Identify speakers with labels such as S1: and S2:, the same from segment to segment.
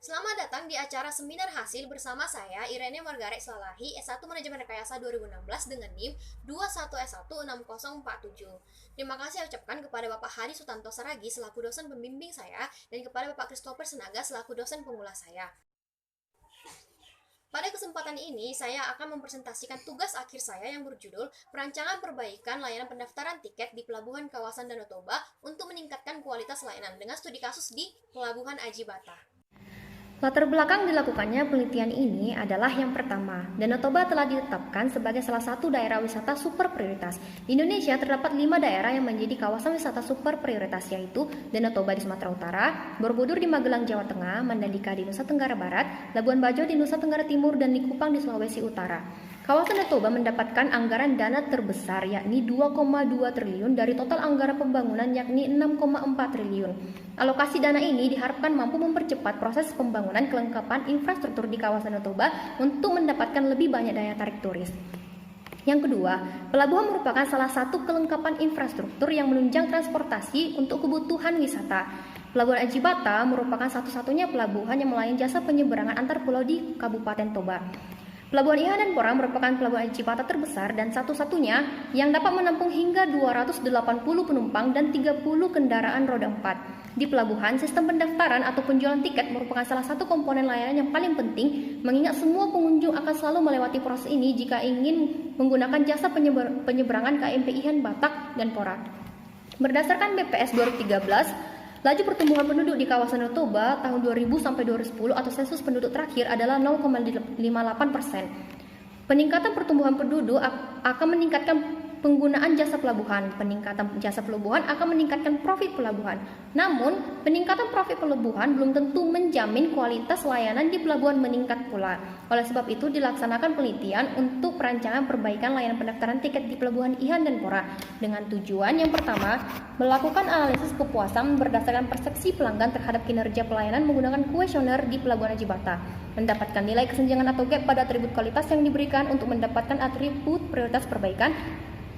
S1: Selamat datang di acara seminar hasil bersama saya, Irene Margaret Salahi, S1 Manajemen Rekayasa 2016 dengan NIM 21S16047. Terima kasih saya ucapkan kepada Bapak Hadi Sutanto Saragi selaku dosen pembimbing saya dan kepada Bapak Christopher Senaga selaku dosen pengulas saya. Pada kesempatan ini, saya akan mempresentasikan tugas akhir saya yang berjudul Perancangan Perbaikan Layanan Pendaftaran Tiket di Pelabuhan Kawasan Danau Toba untuk meningkatkan kualitas layanan dengan studi kasus di Pelabuhan Aji Bata.
S2: Latar belakang dilakukannya penelitian ini adalah yang pertama, Danau Toba telah ditetapkan sebagai salah satu daerah wisata super prioritas. Di Indonesia terdapat 5 daerah yang menjadi kawasan wisata super prioritas, yaitu Danau Toba di Sumatera Utara, Borobudur di Magelang, Jawa Tengah, Mandalika di Nusa Tenggara Barat, Labuan Bajo di Nusa Tenggara Timur, dan Likupang di Sulawesi Utara. Kawasan Danau Toba mendapatkan anggaran dana terbesar yakni 2,2 triliun dari total anggaran pembangunan yakni 6,4 triliun. Alokasi dana ini diharapkan mampu mempercepat proses pembangunan kelengkapan infrastruktur di kawasan Danau Toba untuk mendapatkan lebih banyak daya tarik turis. Yang kedua, pelabuhan merupakan salah satu kelengkapan infrastruktur yang menunjang transportasi untuk kebutuhan wisata. Pelabuhan Aji Bata merupakan satu-satunya pelabuhan yang melayani jasa penyeberangan antar pulau di Kabupaten Toba. Pelabuhan Iha dan Pora merupakan pelabuhan Aji Bata terbesar dan satu-satunya yang dapat menampung hingga 280 penumpang dan 30 kendaraan roda 4. Di pelabuhan, sistem pendaftaran atau penjualan tiket merupakan salah satu komponen layanan yang paling penting, mengingat semua pengunjung akan selalu melewati proses ini jika ingin menggunakan jasa penyeberangan KMP Ihan, Batak, dan Pora. Berdasarkan BPS 2013, laju pertumbuhan penduduk di kawasan Danau Toba tahun 2000 sampai 2010 atau sensus penduduk terakhir adalah 0,58%. Peningkatan pertumbuhan penduduk akan meningkatkan penggunaan jasa pelabuhan. Peningkatan jasa pelabuhan akan meningkatkan profit pelabuhan. Namun, peningkatan profit pelabuhan belum tentu menjamin kualitas layanan di pelabuhan meningkat pula. Oleh sebab itu, dilaksanakan penelitian untuk perancangan perbaikan layanan pendaftaran tiket di pelabuhan Ihan dan Pora dengan tujuan yang pertama, melakukan analisis kepuasan berdasarkan persepsi pelanggan terhadap kinerja pelayanan menggunakan kuesioner di Pelabuhan Aji Bata, mendapatkan nilai kesenjangan atau gap pada atribut kualitas yang diberikan untuk mendapatkan atribut prioritas perbaikan.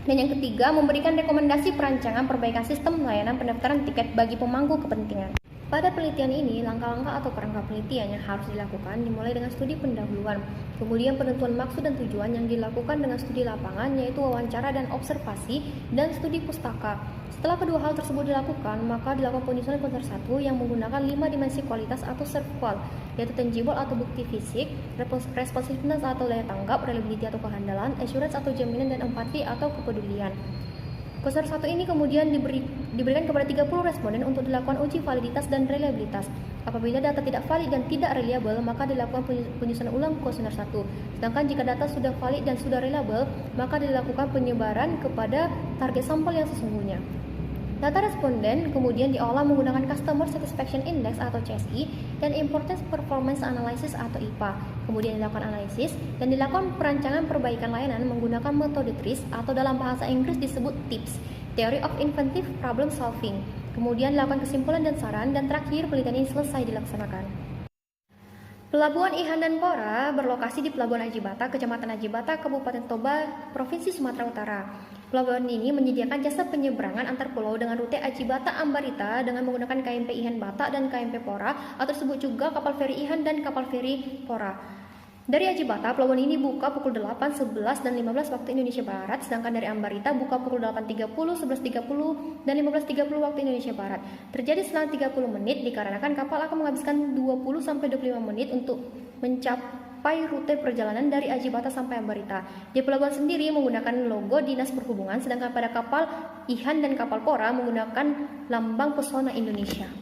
S2: Dan yang ketiga, memberikan rekomendasi perancangan perbaikan sistem layanan pendaftaran tiket bagi pemangku kepentingan. Pada penelitian ini, langkah-langkah atau kerangka penelitian yang harus dilakukan dimulai dengan studi pendahuluan, kemudian penentuan maksud dan tujuan yang dilakukan dengan studi lapangan, yaitu wawancara dan observasi, dan studi pustaka. Setelah kedua hal tersebut dilakukan, maka dilakukan penyusunan konser 1 yang menggunakan 5 dimensi kualitas atau SERVQUAL, yaitu tangible atau bukti fisik, responsiveness atau daya tanggap, reliability atau kehandalan, assurance atau jaminan, dan empati atau kepedulian. Kuesioner 1 ini kemudian diberikan kepada 30 responden untuk dilakukan uji validitas dan reliabilitas. Apabila data tidak valid dan tidak reliable, maka dilakukan penyusunan ulang kuesioner 1. Sedangkan jika data sudah valid dan sudah reliable, maka dilakukan penyebaran kepada target sampel yang sesungguhnya. Data responden kemudian diolah menggunakan Customer Satisfaction Index atau CSI dan Importance Performance Analysis atau IPA. Kemudian dilakukan analisis dan dilakukan perancangan perbaikan layanan menggunakan metode TRIS atau dalam bahasa Inggris disebut TIPS, Theory of Inventive Problem Solving. Kemudian dilakukan kesimpulan dan saran, dan terakhir penelitian ini selesai dilaksanakan. Pelabuhan Ihan dan Pora berlokasi di Pelabuhan Aji Bata, Kecamatan Aji Bata, Kabupaten Toba, Provinsi Sumatera Utara. Pelabuhan ini menyediakan jasa penyeberangan antar pulau dengan rute Aji Bata Ambarita dengan menggunakan KMP Ihan Bata dan KMP Pora, atau disebut juga kapal feri Ihan dan kapal feri Pora. Dari Aji Bata, pelabuhan ini buka pukul 8, 11, dan 15 waktu Indonesia Barat, sedangkan dari Ambarita buka pukul 8.30, 11.30, dan 15.30 waktu Indonesia Barat. Terjadi selang 30 menit dikarenakan kapal akan menghabiskan 20-25 menit untuk mencapai rute perjalanan dari Aji Bata sampai Ambarita. Di pelabuhan sendiri menggunakan logo Dinas Perhubungan, sedangkan pada kapal Ihan dan kapal Pora menggunakan lambang Pesona Indonesia.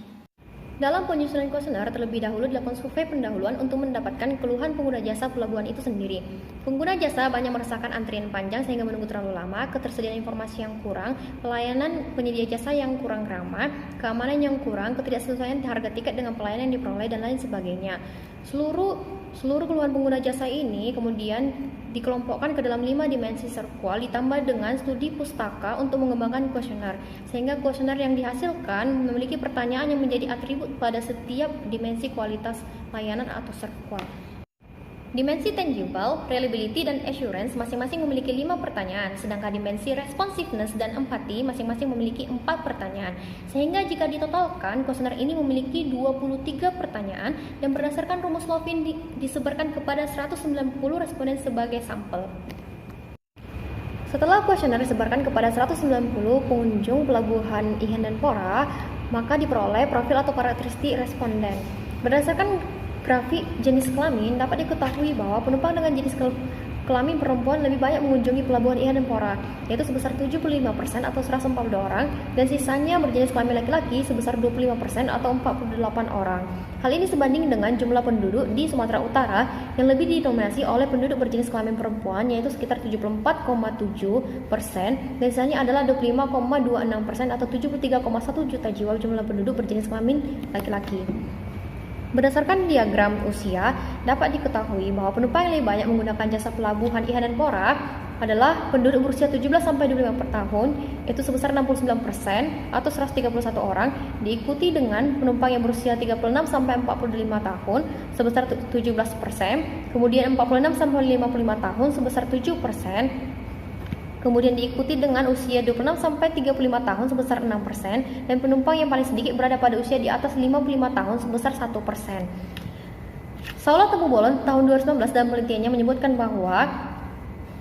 S2: Dalam penyusunan kuesioner, terlebih dahulu dilakukan survei pendahuluan untuk mendapatkan keluhan pengguna jasa pelabuhan itu sendiri. Pengguna jasa banyak merasakan antrian panjang sehingga menunggu terlalu lama, ketersediaan informasi yang kurang, pelayanan penyedia jasa yang kurang ramah, keamanan yang kurang, ketidaksesuaian harga tiket dengan pelayanan yang diperoleh, dan lain sebagainya. Seluruh keluhan pengguna jasa ini kemudian dikelompokkan ke dalam 5 dimensi SERVQUAL ditambah dengan studi pustaka untuk mengembangkan kuesioner, sehingga kuesioner yang dihasilkan memiliki pertanyaan yang menjadi atribut pada setiap dimensi kualitas layanan atau SERVQUAL. Dimensi tangible, reliability, dan assurance masing-masing memiliki 5 pertanyaan, sedangkan dimensi responsiveness dan empati masing-masing memiliki 4 pertanyaan. Sehingga jika ditotalkan, kuesioner ini memiliki 23 pertanyaan dan berdasarkan rumus Lovin disebarkan kepada 190 responden sebagai sampel. Setelah kuesioner disebarkan kepada 190 pengunjung pelabuhan Ihan dan Pora, maka diperoleh profil atau karakteristik responden. Berdasarkan grafik jenis kelamin, dapat diketahui bahwa penumpang dengan jenis kelamin perempuan lebih banyak mengunjungi pelabuhan Ihan dan Pora, yaitu sebesar 75% atau 142 orang, dan sisanya berjenis kelamin laki-laki sebesar 25% atau 48 orang. Hal ini sebanding dengan jumlah penduduk di Sumatera Utara yang lebih didominasi oleh penduduk berjenis kelamin perempuan, yaitu sekitar 74,7%, dan sisanya adalah 25,26% atau 73,1 juta jiwa jumlah penduduk berjenis kelamin laki-laki. Berdasarkan diagram usia, dapat diketahui bahwa penumpang yang lebih banyak menggunakan jasa pelabuhan Ihan dan Pora adalah penduduk berusia 17-25 tahun, yaitu sebesar 69% atau 131 orang, diikuti dengan penumpang yang berusia 36-45 tahun sebesar 17%, kemudian 46-55 tahun sebesar 7%, kemudian diikuti dengan usia 26-35 tahun sebesar 6%, dan penumpang yang paling sedikit berada pada usia di atas 55 tahun sebesar 1%. Saula Tebu Bolon tahun 2019 dalam penelitiannya menyebutkan bahwa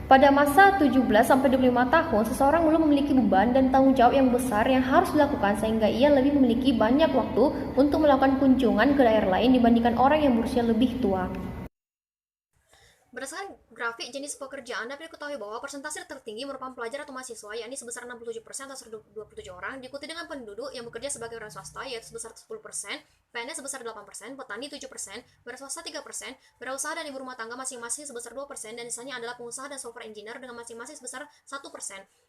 S2: pada masa 17-25 tahun, seseorang belum memiliki beban dan tanggung jawab yang besar yang harus dilakukan, sehingga ia lebih memiliki banyak waktu untuk melakukan kunjungan ke daerah lain dibandingkan orang yang berusia lebih tua.
S1: Berdasarkan grafik jenis pekerjaan, dapat diketahui bahwa persentase tertinggi merupakan pelajar atau mahasiswa, yakni sebesar 67% atau 127 orang, diikuti dengan penduduk yang bekerja sebagai wira swasta, yaitu sebesar 10%, PNS sebesar 8%, petani 7%, wira swasta 3%, wirausaha dan ibu rumah tangga masing-masing sebesar 2%, dan sisanya adalah pengusaha dan software engineer dengan masing-masing sebesar 1%.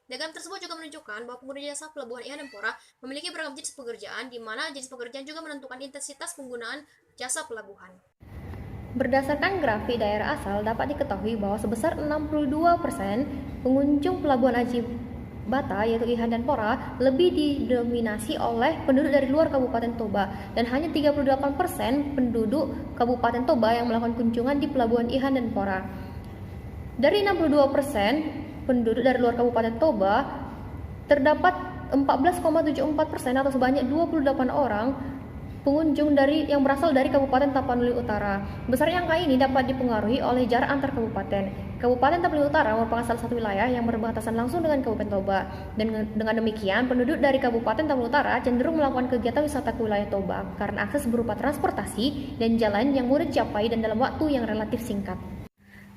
S1: Diagram tersebut juga menunjukkan bahwa pengguna jasa pelabuhan Ihan dan Pora memiliki beragam jenis pekerjaan, di mana jenis pekerjaan juga menentukan intensitas penggunaan jasa pelabuhan.
S2: Berdasarkan grafik daerah asal, dapat diketahui bahwa sebesar 62% pengunjung pelabuhan Aji Bata, yaitu Ihan dan Pora, lebih didominasi oleh penduduk dari luar Kabupaten Toba, dan hanya 38% penduduk Kabupaten Toba yang melakukan kunjungan di pelabuhan Ihan dan Pora. Dari 62% penduduk dari luar Kabupaten Toba, terdapat 14,74% atau sebanyak 28 orang pengunjung yang berasal dari Kabupaten Tapanuli Utara. Besarnya angka ini dapat dipengaruhi oleh jarak antar kabupaten. Kabupaten Tapanuli Utara merupakan salah satu wilayah yang berbatasan langsung dengan Kabupaten Toba. Dan dengan demikian, penduduk dari Kabupaten Tapanuli Utara cenderung melakukan kegiatan wisata ke wilayah Toba karena akses berupa transportasi dan jalan yang mudah dicapai dan dalam waktu yang relatif singkat.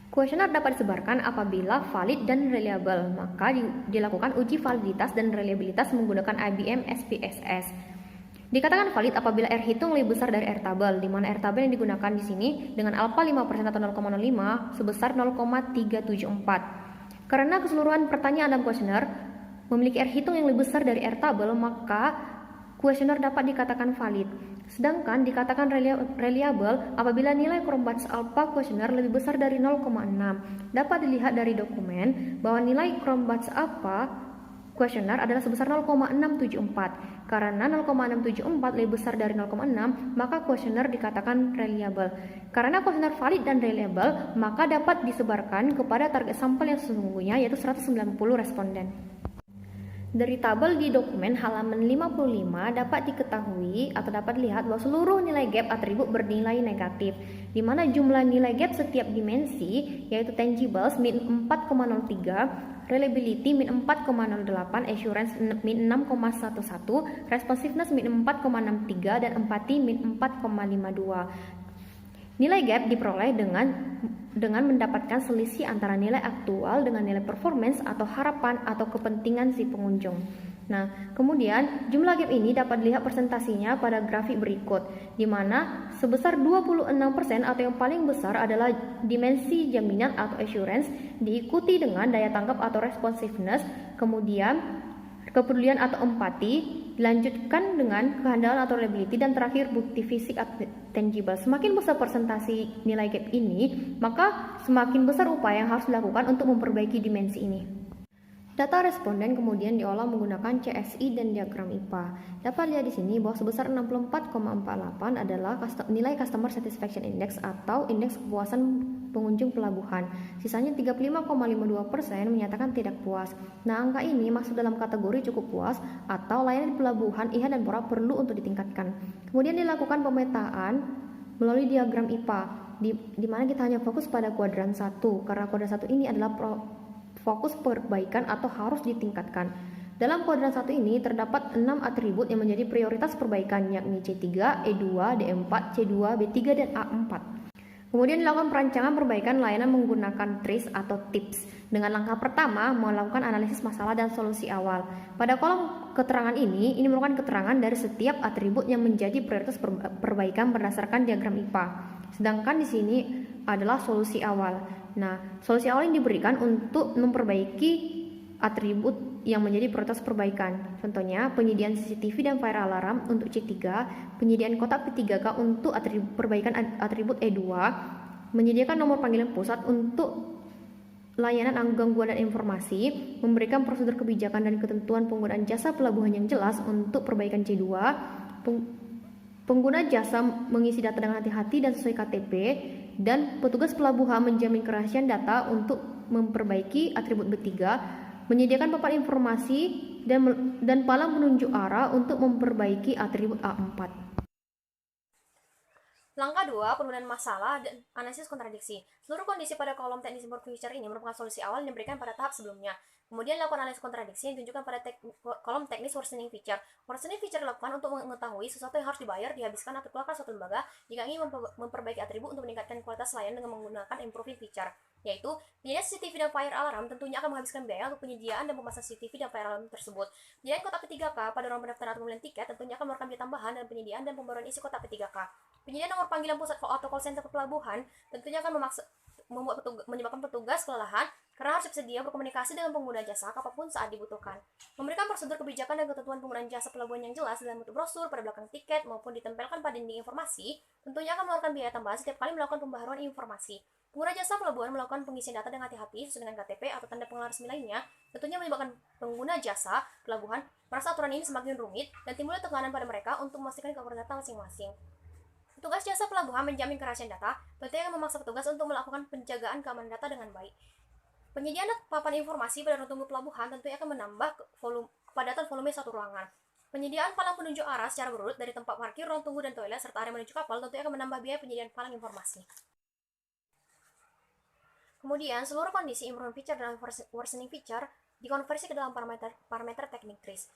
S2: Kuesioner dapat disebarkan apabila valid dan reliable, maka dilakukan uji validitas dan reliabilitas menggunakan IBM SPSS. Dikatakan valid apabila R hitung lebih besar dari R tabel, di mana R tabel yang digunakan di sini dengan alfa 5% atau 0,05 sebesar 0,374. Karena keseluruhan pertanyaan dalam kuesioner memiliki R hitung yang lebih besar dari R tabel, maka kuesioner dapat dikatakan valid. Sedangkan dikatakan reliable apabila nilai Cronbach's alpha kuesioner lebih besar dari 0,6. Dapat dilihat dari dokumen bahwa nilai Cronbach's alpha kuesioner adalah sebesar 0,674. Karena 0,674 lebih besar dari 0,6, maka kuesioner dikatakan reliable. Karena kuesioner valid dan reliable, maka dapat disebarkan kepada target sampel yang sesungguhnya, yaitu 190 responden. Dari tabel di dokumen halaman 55 dapat diketahui atau dapat dilihat bahwa seluruh nilai gap atribut bernilai negatif, di mana jumlah nilai gap setiap dimensi, yaitu tangibles min 4,03, reliability min 4,08, assurance min 6,11, responsiveness min 4,63, dan empathy min 4,52. Nilai gap diperoleh dengan mendapatkan selisih antara nilai aktual dengan nilai performance atau harapan atau kepentingan si pengunjung. Nah, kemudian jumlah gap ini dapat dilihat presentasinya pada grafik berikut, di mana sebesar 26% atau yang paling besar adalah dimensi jaminan atau assurance, diikuti dengan daya tangkap atau responsiveness, kemudian kepedulian atau empati, dilanjutkan dengan kehandalan atau reliability, dan terakhir bukti fisik atau tangible. Semakin besar presentasi nilai gap ini, maka semakin besar upaya yang harus dilakukan untuk memperbaiki dimensi ini. Data responden kemudian diolah menggunakan CSI dan diagram IPA. Dapat lihat di sini bahwa sebesar 64,48 adalah nilai Customer Satisfaction Index atau indeks kepuasan pengunjung pelabuhan. Sisanya 35,52% menyatakan tidak puas. Nah, angka ini masuk dalam kategori cukup puas atau layanan di pelabuhan IHA dan Pora perlu untuk ditingkatkan. Kemudian dilakukan pemetaan melalui diagram IPA, di mana kita hanya fokus pada kuadran 1, karena kuadran 1 ini adalah fokus perbaikan atau harus ditingkatkan. Dalam kuadran 1 ini terdapat 6 atribut yang menjadi prioritas perbaikan, yakni C3, E2, D4, C2, B3, dan A4. Kemudian dilakukan perancangan perbaikan layanan menggunakan TRIS atau TIPS. Dengan langkah pertama, melakukan analisis masalah dan solusi awal. Pada kolom keterangan ini merupakan keterangan dari setiap atribut yang menjadi prioritas perbaikan berdasarkan diagram IPA. Sedangkan di sini adalah solusi awal. Nah, solusi awal yang diberikan untuk memperbaiki atribut yang menjadi prioritas perbaikan. Contohnya, penyediaan CCTV dan fire alarm untuk C3, penyediaan kotak P3K untuk perbaikan atribut E2, menyediakan nomor panggilan pusat untuk layanan gangguan dan informasi, memberikan prosedur kebijakan dan ketentuan penggunaan jasa pelabuhan yang jelas untuk perbaikan C2, pengguna jasa mengisi data dengan hati-hati dan sesuai KTP, dan petugas pelabuhan menjamin kerahasiaan data untuk memperbaiki atribut B3, menyediakan papan informasi dan palang penunjuk arah untuk memperbaiki atribut A4.
S1: Langkah 2, penurunan masalah dan analisis kontradiksi. Seluruh kondisi pada kolom teknis improving feature ini merupakan solusi awal yang diberikan pada tahap sebelumnya. Kemudian lakukan analisis kontradiksi yang ditunjukkan pada kolom teknis worsening feature. Worsening feature dilakukan untuk mengetahui sesuatu yang harus dibayar, dihabiskan, atau keluarkan suatu lembaga jika ingin memperbaiki atribut untuk meningkatkan kualitas layanan dengan menggunakan improving feature, yaitu penyediaan CCTV dan fire alarm tentunya akan menghabiskan biaya untuk penyediaan dan pemasangan CCTV dan fire alarm tersebut. Penyediaan kotak P3K pada ruang pendaftaran atau pembelian tiket tentunya akan mengeluarkan biaya tambahan dan penyediaan dan pembaruan isi kotak P3K. Penyediaan nomor panggilan pusat atau call center pelabuhan tentunya akan menyebabkan petugas kelelahan karena harus bersedia berkomunikasi dengan pengguna jasa kapanpun saat dibutuhkan. Memberikan prosedur kebijakan dan ketentuan penggunaan jasa pelabuhan yang jelas dalam bentuk brosur pada belakang tiket maupun ditempelkan pada dinding informasi tentunya akan mengeluarkan biaya tambahan setiap kali melakukan pembaharuan informasi. Pengguna jasa pelabuhan melakukan pengisian data dengan hati-hati sesuai dengan KTP atau tanda pengenalan resmi lainnya tentunya menyebabkan pengguna jasa pelabuhan merasa aturan ini semakin rumit dan timbulnya tekanan pada mereka untuk memastikan keakuran data masing-masing. Petugas jasa pelabuhan menjamin kerahasiaan data, tentunya akan memaksa petugas untuk melakukan penjagaan keamanan data dengan baik. Penyediaan papan informasi pada ruang tunggu pelabuhan tentunya akan menambah kepadatan volume satu ruangan. Penyediaan palang penunjuk arah secara berurut dari tempat parkir, ruang tunggu, dan toilet serta area menuju kapal tentunya akan menambah biaya penyediaan palang informasi. Kemudian, seluruh kondisi improvement feature dan worsening feature dikonversi ke dalam parameter teknik TRIS.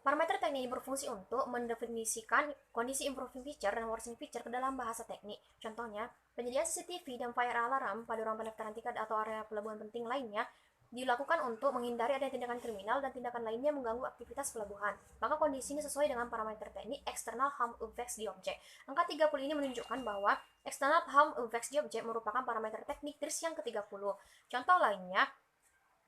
S1: Parameter teknik ini berfungsi untuk mendefinisikan kondisi improving feature dan worsening feature ke dalam bahasa teknik. Contohnya, penyediaan CCTV dan fire alarm pada ruang pendaftaran tiket atau area pelabuhan penting lainnya dilakukan untuk menghindari adanya tindakan kriminal dan tindakan lainnya mengganggu aktivitas pelabuhan. Maka kondisi ini sesuai dengan parameter teknik external harm effects di objek. Angka 30 ini menunjukkan bahwa external harm effects di objek merupakan parameter teknik TRIS yang ke-30. Contoh lainnya,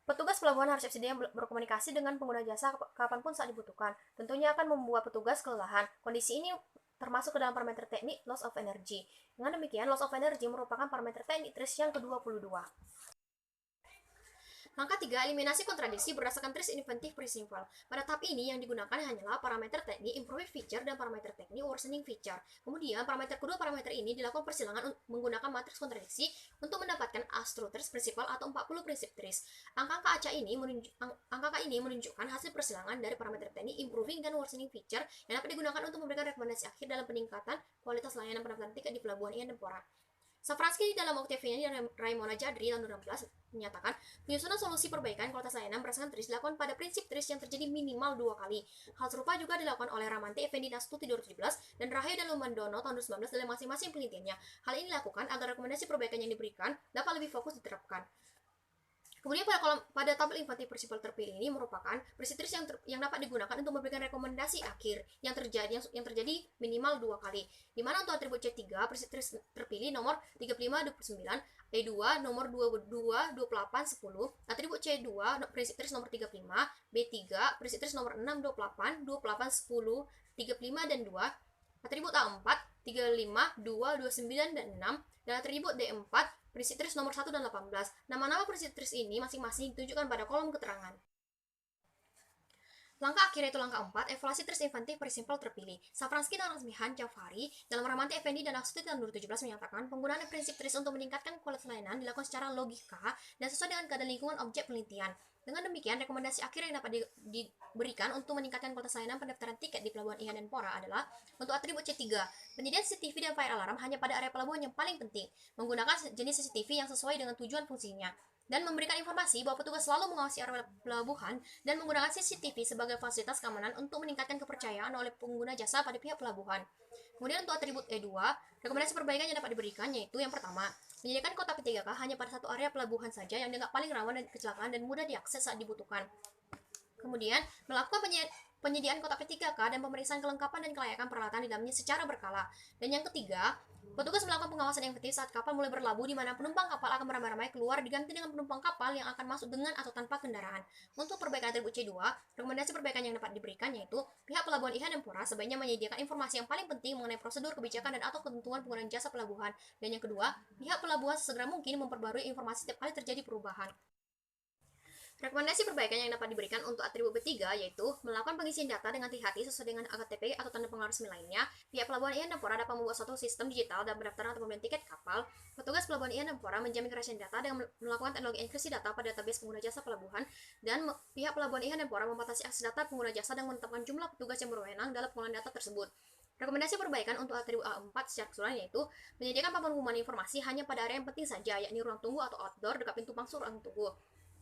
S1: petugas pelabuhan harus bersedia berkomunikasi dengan pengguna jasa kapanpun saat dibutuhkan. Tentunya akan membuat petugas kelelahan. Kondisi ini termasuk ke dalam parameter teknik loss of energy. Dengan demikian, loss of energy merupakan parameter teknik TRIS yang ke-22. Langkah 3, eliminasi kontradiksi berdasarkan TRIS Inventive Principle. Pada tahap ini yang digunakan hanyalah parameter teknik improving feature dan parameter teknik worsening feature. Kemudian, kedua parameter ini dilakukan persilangan menggunakan matriks kontradiksi untuk mendapatkan ASTRO TRIS Principle atau 40 prinsip TRIS. Angka ini menunjukkan hasil persilangan dari parameter teknik improving dan worsening feature yang dapat digunakan untuk memberikan rekomendasi akhir dalam peningkatan kualitas layanan pendaftaran tiket di pelabuhan IHA dan Pora. Safransky dalam Octaviani dan Raimona Jadri tahun 2016 menyatakan penyusunan solusi perbaikan kualitas layanan berdasarkan TRIS dilakukan pada prinsip TRIS yang terjadi minimal 2 kali. Hal serupa juga dilakukan oleh Ramanti Effendi Nastuti 2017 dan Rahayu dan Lumandono tahun 2019 dalam masing-masing penelitiannya. Hal ini dilakukan agar rekomendasi perbaikan yang diberikan dapat lebih fokus diterapkan. Kemudian pada tabel inventive principle terpilih ini merupakan prinsip TRIS yang dapat digunakan untuk memberikan rekomendasi akhir yang terjadi minimal 2 kali. Di mana untuk atribut C3 prinsip TRIS terpilih nomor 3529, E2 nomor 22 28 10, atribut C2 prinsip TRIS nomor 35, B3 prinsip TRIS nomor 6 28 28 10 35 dan 2, atribut A4 35 2 29 dan 6, dan atribut D4 prinsip TRIS nomor 1 dan 18. Nama-nama prinsip TRIS ini masing-masing ditunjukkan pada kolom keterangan. Langkah akhir yaitu langkah 4, evaluasi terus inventif prinsipal terpilih. Safransky dan Razmihan Jafari dalam Rahmanti Effendi dan Astuti tahun 2017 menyatakan penggunaan prinsip TRIS untuk meningkatkan kualitas layanan dilakukan secara logika dan sesuai dengan keadaan lingkungan objek penelitian. Dengan demikian, rekomendasi akhir yang dapat diberikan untuk meningkatkan kualitas layanan pendaftaran tiket di Pelabuhan Ihan dan Pora adalah untuk atribut C3, penyediaan CCTV dan fire alarm hanya pada area pelabuhan yang paling penting, menggunakan jenis CCTV yang sesuai dengan tujuan fungsinya, dan memberikan informasi bahwa petugas selalu mengawasi area pelabuhan dan menggunakan CCTV sebagai fasilitas keamanan untuk meningkatkan kepercayaan oleh pengguna jasa pada pihak pelabuhan. Kemudian untuk atribut E2, rekomendasi perbaikan yang dapat diberikan yaitu yang pertama, menyediakan kota P3K hanya pada satu area pelabuhan saja yang dianggap paling rawan dan kecelakaan dan mudah diakses saat dibutuhkan. Kemudian, melakukan penyediaan kota P3K dan pemeriksaan kelengkapan dan kelayakan peralatan di dalamnya secara berkala. Dan yang ketiga, petugas melakukan pengawasan yang efektif saat kapal mulai berlabuh di mana penumpang kapal akan beramai-ramai keluar diganti dengan penumpang kapal yang akan masuk dengan atau tanpa kendaraan. Untuk perbaikan atribut C2, rekomendasi perbaikan yang dapat diberikan yaitu pihak pelabuhan Ihan dan Pura sebaiknya menyediakan informasi yang paling penting mengenai prosedur, kebijakan, dan atau ketentuan penggunaan jasa pelabuhan. Dan yang kedua, pihak pelabuhan sesegera mungkin memperbarui informasi setiap kali terjadi perubahan. Rekomendasi perbaikan yang dapat diberikan untuk atribut B3 yaitu melakukan pengisian data dengan hati-hati sesuai dengan KTP atau tanda pengeluaran resmi lainnya. Pihak Pelabuhan Ihan dan Pora dapat membuat suatu sistem digital dan pendaftaran atau pembelian tiket kapal. Petugas Pelabuhan Ihan dan Pora menjamin kerahasiaan data dengan melakukan teknologi enkripsi data pada database pengguna jasa pelabuhan, dan pihak Pelabuhan Ihan dan Pora membatasi akses data pengguna jasa dan menetapkan jumlah petugas yang berwenang dalam pengelolaan data tersebut. Rekomendasi perbaikan untuk atribut A4 secara keseluruhan yaitu menyediakan papan pengumuman informasi hanya pada area yang penting saja, yakni ruang tunggu atau outdoor dekat pintu masuk ruang tunggu.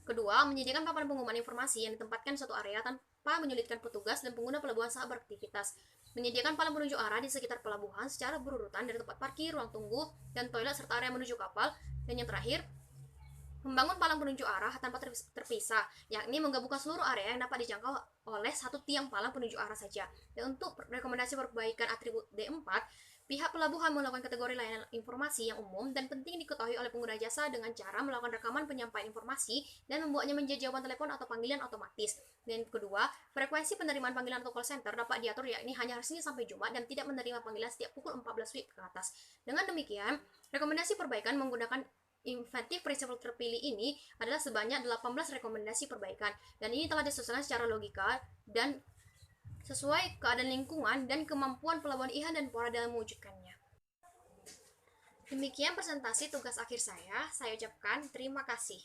S1: Kedua, menyediakan papan pengumuman informasi yang ditempatkan di suatu area tanpa menyulitkan petugas dan pengguna pelabuhan saat beraktivitas. Menyediakan palang penunjuk arah di sekitar pelabuhan secara berurutan dari tempat parkir, ruang tunggu, dan toilet serta area menuju kapal. Dan yang terakhir, membangun palang penunjuk arah tanpa terpisah, yakni menggabungkan seluruh area yang dapat dijangkau oleh satu tiang palang penunjuk arah saja. Dan untuk rekomendasi perbaikan atribut D4, pihak pelabuhan melakukan kategori layanan informasi yang umum dan penting diketahui oleh pengguna jasa dengan cara melakukan rekaman penyampaian informasi dan membuatnya menjadi jawaban telepon atau panggilan otomatis. Dan kedua, frekuensi penerimaan panggilan atau call center dapat diatur yakni hanya hari Senin sampai Jumat dan tidak menerima panggilan setiap pukul 14 WIB ke atas. Dengan demikian, rekomendasi perbaikan menggunakan inventif prinsipal terpilih ini adalah sebanyak 18 rekomendasi perbaikan, dan ini telah disusun secara logika dan sesuai keadaan lingkungan dan kemampuan Pelabuhan Ihan dan Pora dalam mewujudkannya. Demikian presentasi tugas akhir saya ucapkan terima kasih.